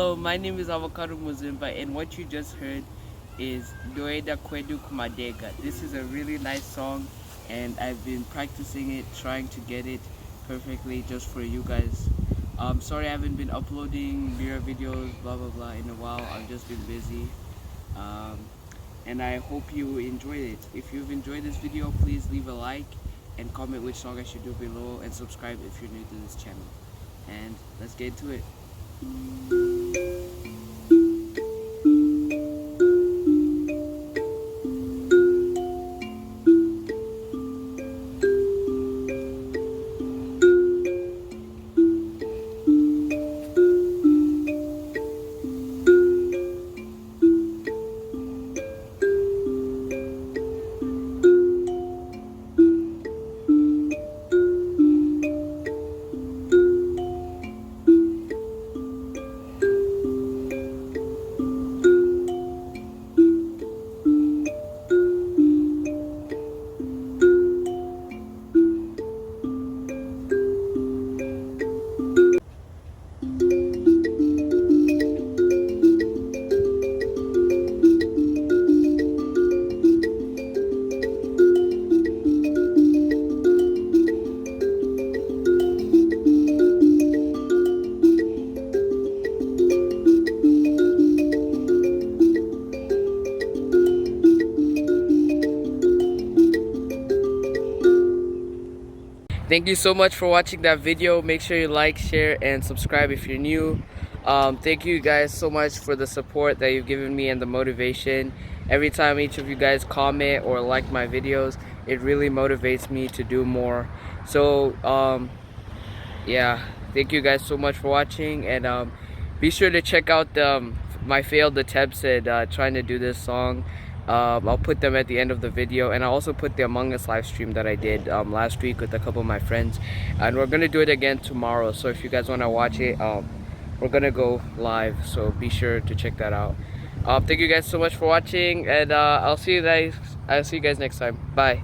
Hello, my name is Avocado Muzimba, and what you just heard is Ndoenda Kwedu Kumandega. This is a really nice song, and I've been practicing it, trying to get it perfectly just for you guys. Sorry I haven't been uploading Mbira videos, blah blah blah, in a while. I've just been busy. Um, and I hope you enjoyed it. If you've enjoyed this video, please leave a like and comment which song I should do below, and subscribe if you're new to this channel. And let's get into it. Thank you so much for watching that video. Make sure you like, share, and subscribe if you're new. Thank you guys so much for the support that you've given me and the motivation. Every time each of you guys comment or like my videos, it really motivates me to do more. So yeah, thank you guys so much for watching, and be sure to check out my failed attempts at trying to do this song. I'll put them at the end of the video, and I'll also put the Among Us live stream that I did last week with a couple of my friends, and we're gonna do it again tomorrow. So if you guys want to watch it, we're gonna go live, so be sure to check that out. Thank you guys so much for watching, and I'll see you guys next time. Bye.